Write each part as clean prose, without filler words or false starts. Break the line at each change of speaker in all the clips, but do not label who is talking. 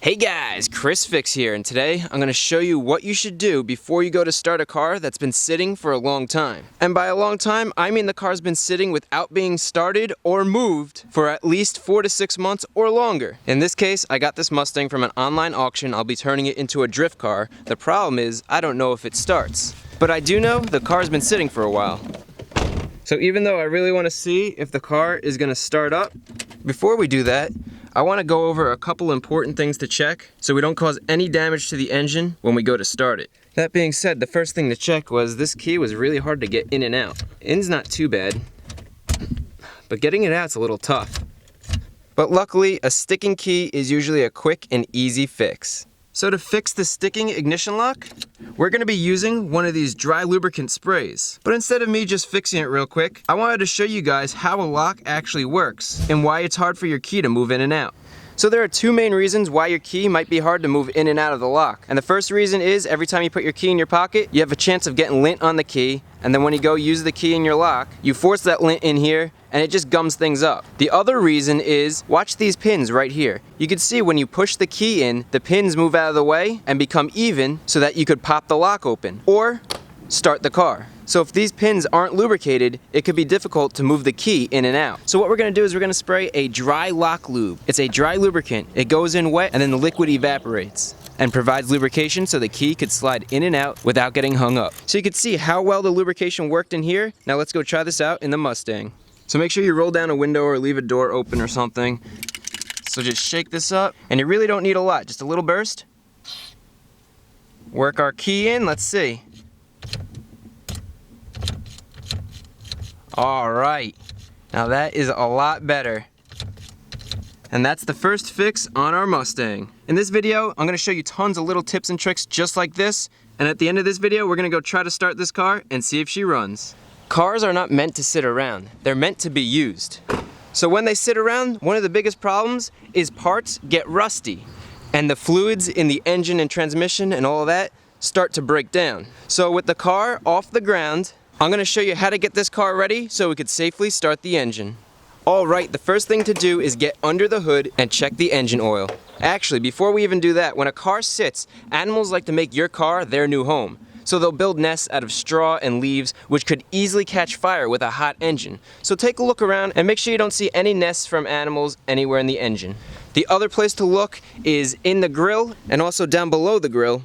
Hey guys, Chris Fix here, and today I'm going to show you what you should do before you go to start a car that's been sitting for a long time. And by a long time, I mean the car's been sitting without being started or moved for at least 4 to 6 months or longer. In this case, I got this Mustang from an online auction. I'll be turning it into a drift car. The problem is, I don't know if it starts. But I do know the car's been sitting for a while. So even though I really want to see if the car is going to start up, before we do that, I want to go over a couple important things to check so we don't cause any damage to the engine when we go to start it. That being said, the first thing to check was this key was really hard to get in and out. In's not too bad, but getting it out's a little tough. But luckily, a sticking key is usually a quick and easy fix. So to fix the sticking ignition lock, we're going to be using one of these dry lubricant sprays. But instead of me just fixing it real quick, I wanted to show you guys how a lock actually works and why it's hard for your key to move in and out. So there are two main reasons why your key might be hard to move in and out of the lock. And the first reason is every time you put your key in your pocket, you have a chance of getting lint on the key. And then when you go use the key in your lock, you force that lint in here and it just gums things up. The other reason is, watch these pins right here. You can see when you push the key in, the pins move out of the way and become even so that you could pop the lock open or start the car. So if these pins aren't lubricated, it could be difficult to move the key in and out. So what we're gonna do is we're gonna spray a dry lock lube. It's a dry lubricant. It goes in wet and then the liquid evaporates and provides lubrication so the key could slide in and out without getting hung up. So you can see how well the lubrication worked in here. Now let's go try this out in the Mustang. So make sure you roll down a window or leave a door open or something. So just shake this up, and you really don't need a lot, just a little burst. Work our key in, let's see. Alright, now that is a lot better. And that's the first fix on our Mustang. In this video, I'm going to show you tons of little tips and tricks just like this, and at the end of this video, we're going to go try to start this car and see if she runs. Cars are not meant to sit around, they're meant to be used. So when they sit around, one of the biggest problems is parts get rusty, and the fluids in the engine and transmission and all of that start to break down. So with the car off the ground, I'm going to show you how to get this car ready so we could safely start the engine. Alright, the first thing to do is get under the hood and check the engine oil. Actually, before we even do that, when a car sits, animals like to make your car their new home. So they'll build nests out of straw and leaves, which could easily catch fire with a hot engine. So take a look around and make sure you don't see any nests from animals anywhere in the engine. The other place to look is in the grill and also down below the grill.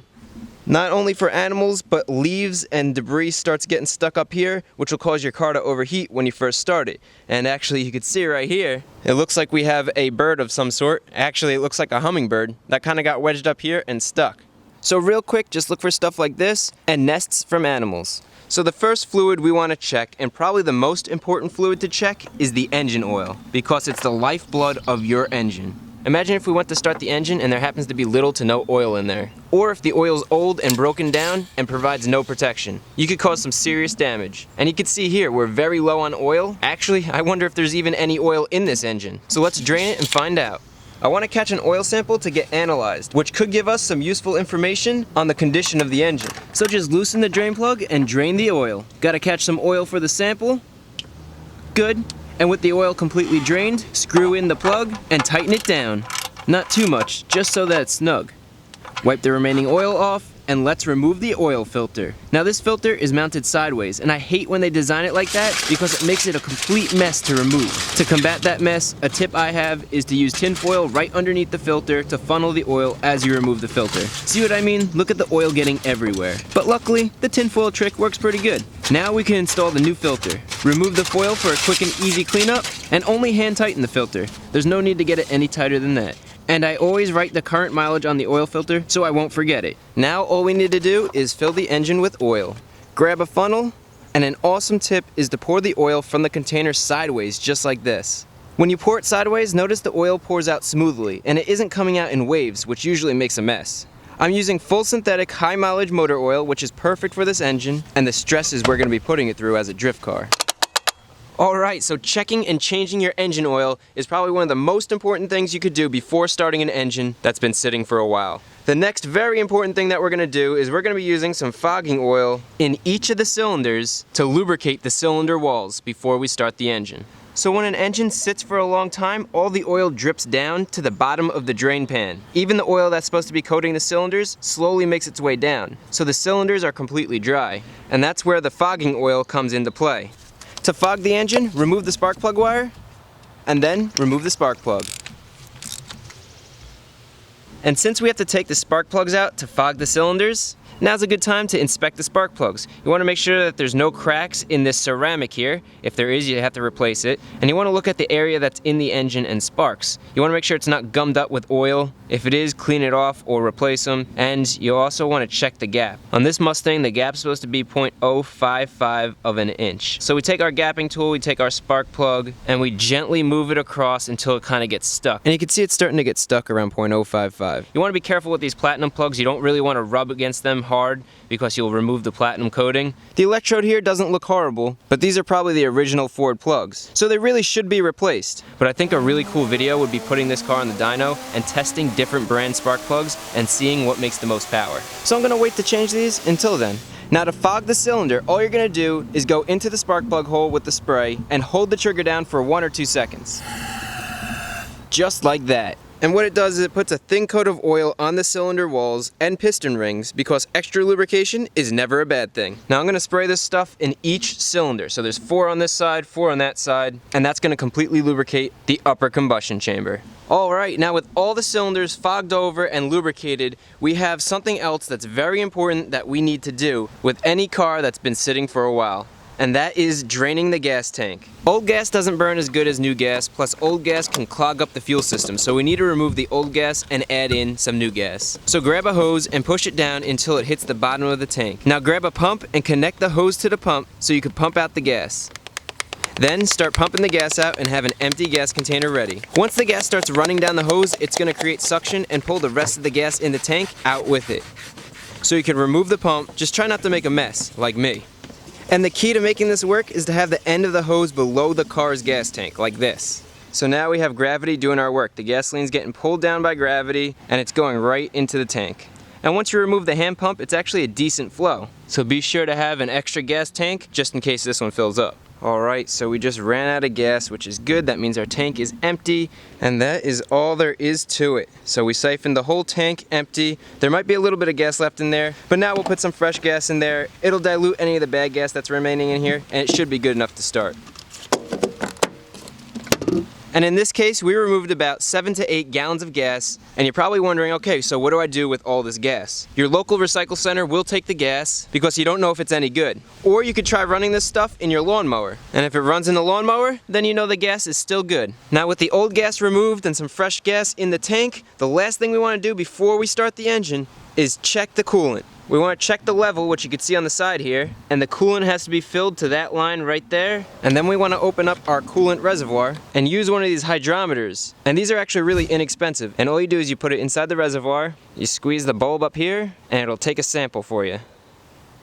Not only for animals, but leaves and debris starts getting stuck up here, which will cause your car to overheat when you first start it. And actually, you can see right here, it looks like we have a bird of some sort. Actually, it looks like a hummingbird that kind of got wedged up here and stuck. So real quick, just look for stuff like this and nests from animals. So the first fluid we want to check, and probably the most important fluid to check, is the engine oil, because it's the lifeblood of your engine. Imagine if we went to start the engine and there happens to be little to no oil in there. Or if the oil's old and broken down and provides no protection. You could cause some serious damage. And you can see here, we're very low on oil. Actually, I wonder if there's even any oil in this engine. So let's drain it and find out. I want to catch an oil sample to get analyzed, which could give us some useful information on the condition of the engine. So just loosen the drain plug and drain the oil. Gotta catch some oil for the sample. Good. And with the oil completely drained, screw in the plug and tighten it down. Not too much, just so that it's snug. Wipe the remaining oil off, and let's remove the oil filter. Now this filter is mounted sideways, and I hate when they design it like that because it makes it a complete mess to remove. To combat that mess, a tip I have is to use tin foil right underneath the filter to funnel the oil as you remove the filter. See what I mean? Look at the oil getting everywhere. But luckily, the tin foil trick works pretty good. Now we can install the new filter. Remove the foil for a quick and easy cleanup, and only hand tighten the filter. There's no need to get it any tighter than that. And I always write the current mileage on the oil filter so I won't forget it. Now all we need to do is fill the engine with oil. Grab a funnel, and an awesome tip is to pour the oil from the container sideways, just like this. When you pour it sideways, notice the oil pours out smoothly, and it isn't coming out in waves, which usually makes a mess. I'm using full synthetic high mileage motor oil, which is perfect for this engine, and the stresses we're going to be putting it through as a drift car. Alright, so checking and changing your engine oil is probably one of the most important things you could do before starting an engine that's been sitting for a while. The next very important thing that we're going to do is we're going to be using some fogging oil in each of the cylinders to lubricate the cylinder walls before we start the engine. So when an engine sits for a long time, all the oil drips down to the bottom of the drain pan. Even the oil that's supposed to be coating the cylinders slowly makes its way down, so the cylinders are completely dry. And that's where the fogging oil comes into play. To fog the engine, remove the spark plug wire, and then remove the spark plug. And since we have to take the spark plugs out to fog the cylinders, now's a good time to inspect the spark plugs. You want to make sure that there's no cracks in this ceramic here. If there is, you have to replace it. And you want to look at the area that's in the engine and sparks. You want to make sure it's not gummed up with oil. If it is, clean it off or replace them. And you also want to check the gap. On this Mustang, the gap's supposed to be 0.055 of an inch. So we take our gapping tool, we take our spark plug, and we gently move it across until it kind of gets stuck. And you can see it's starting to get stuck around 0.055. You want to be careful with these platinum plugs. You don't really want to rub against them hard because you'll remove the platinum coating. The electrode here doesn't look horrible, but these are probably the original Ford plugs, so they really should be replaced. But I think a really cool video would be putting this car on the dyno and testing different brand spark plugs and seeing what makes the most power. So I'm gonna wait to change these until then. Now to fog the cylinder, all you're gonna do is go into the spark plug hole with the spray and hold the trigger down for 1 or 2 seconds. Just like that. And what it does is it puts a thin coat of oil on the cylinder walls and piston rings because extra lubrication is never a bad thing. Now I'm going to spray this stuff in each cylinder. So there's 4 on this side, 4 on that side, and that's going to completely lubricate the upper combustion chamber. Alright, now with all the cylinders fogged over and lubricated, we have something else that's very important that we need to do with any car that's been sitting for a while. And that is draining the gas tank. Old gas doesn't burn as good as new gas, plus old gas can clog up the fuel system, so we need to remove the old gas and add in some new gas. So grab a hose and push it down until it hits the bottom of the tank. Now grab a pump and connect the hose to the pump so you can pump out the gas. Then start pumping the gas out and have an empty gas container ready. Once the gas starts running down the hose, it's going to create suction and pull the rest of the gas in the tank out with it. So you can remove the pump, just try not to make a mess, like me. And the key to making this work is to have the end of the hose below the car's gas tank, like this. So now we have gravity doing our work. The gasoline's getting pulled down by gravity, and it's going right into the tank. And once you remove the hand pump, it's actually a decent flow. So be sure to have an extra gas tank, just in case this one fills up. Alright, so we just ran out of gas, which is good. That means our tank is empty, and that is all there is to it. So we siphoned the whole tank empty. There might be a little bit of gas left in there, but now we'll put some fresh gas in there. It'll dilute any of the bad gas that's remaining in here, and it should be good enough to start. And in this case, we removed about 7 to 8 gallons of gas, and you're probably wondering, okay, so what do I do with all this gas? Your local recycle center will take the gas because you don't know if it's any good. Or you could try running this stuff in your lawnmower. And if it runs in the lawnmower, then you know the gas is still good. Now with the old gas removed and some fresh gas in the tank, the last thing we want to do before we start the engine is check the coolant. We want to check the level, which you can see on the side here, and the coolant has to be filled to that line right there. And then we want to open up our coolant reservoir and use one of these hydrometers. And these are actually really inexpensive. And all you do is you put it inside the reservoir, you squeeze the bulb up here, and it'll take a sample for you.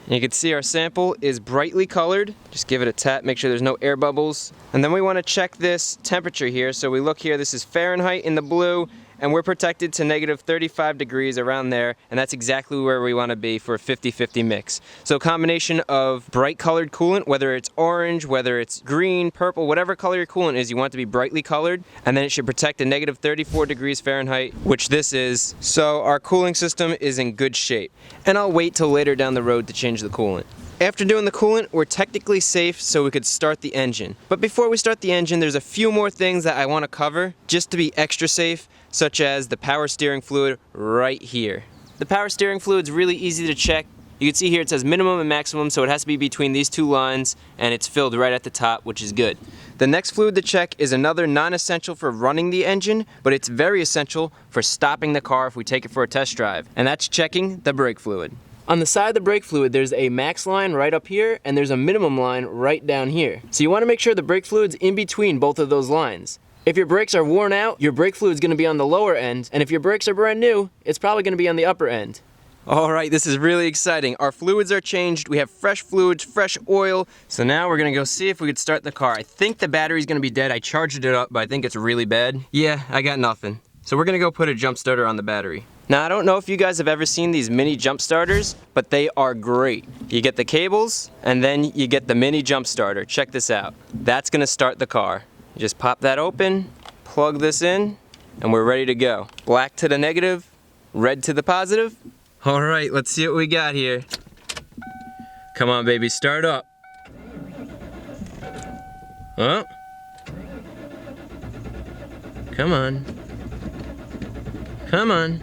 And you can see our sample is brightly colored. Just give it a tap, make sure there's no air bubbles. And then we want to check this temperature here. So we look here, this is Fahrenheit in the blue, and we're protected to negative 35 degrees around there, and that's exactly where we want to be for a 50-50 mix. So a combination of bright colored coolant, whether it's orange, whether it's green, purple, whatever color your coolant is, you want it to be brightly colored, and then it should protect to negative 34 degrees Fahrenheit, which this is. So our cooling system is in good shape. And I'll wait till later down the road to change the coolant. After doing the coolant, we're technically safe so we could start the engine. But before we start the engine, there's a few more things that I want to cover just to be extra safe, such as the power steering fluid right here. The power steering fluid's really easy to check. You can see here it says minimum and maximum, so it has to be between these two lines, and it's filled right at the top, which is good. The next fluid to check is another non-essential for running the engine, but it's very essential for stopping the car if we take it for a test drive, and that's checking the brake fluid. On the side of the brake fluid, there's a max line right up here, and there's a minimum line right down here. So you want to make sure the brake fluid's in between both of those lines. If your brakes are worn out, your brake fluid's going to be on the lower end, and if your brakes are brand new, it's probably going to be on the upper end. Alright, this is really exciting. Our fluids are changed, we have fresh fluids, fresh oil, so now we're going to go see if we could start the car. I think the battery's going to be dead. I charged it up, but I think it's really bad. Yeah, I got nothing. So we're going to go put a jump starter on the battery. Now, I don't know if you guys have ever seen these mini jump starters, but they are great. You get the cables, and then you get the mini jump starter. Check this out. That's gonna start the car. You just pop that open, plug this in, and we're ready to go. Black to the negative, red to the positive. All right, let's see what we got here. Come on, baby, start up. Oh. Come on. Come on.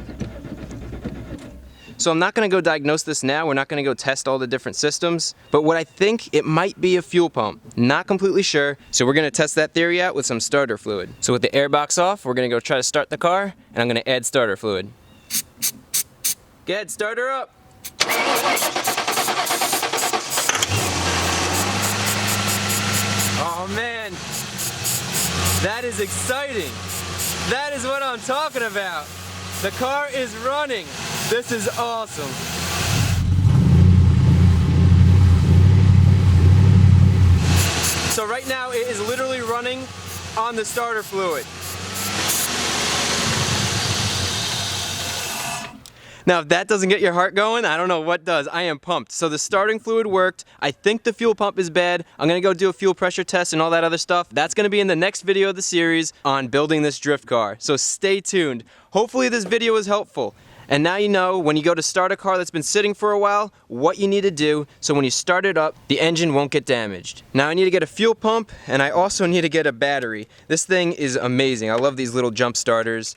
So I'm not gonna go diagnose this now. We're not gonna go test all the different systems, but what I think, it might be a fuel pump. Not completely sure, so we're gonna test that theory out with some starter fluid. So with the air box off, we're gonna go try to start the car, and I'm gonna add starter fluid. Go ahead, start her up. Oh man, that is exciting. That is what I'm talking about. The car is running. This is awesome. So right now it is literally running on the starter fluid. Now if that doesn't get your heart going, I don't know what does. I am pumped. So the starting fluid worked. I think the fuel pump is bad. I'm gonna go do a fuel pressure test and all that other stuff. That's gonna be in the next video of the series on building this drift car. So stay tuned. Hopefully this video was helpful. And now you know, when you go to start a car that's been sitting for a while, what you need to do so when you start it up, the engine won't get damaged. Now I need to get a fuel pump, and I also need to get a battery. This thing is amazing. I love these little jump starters.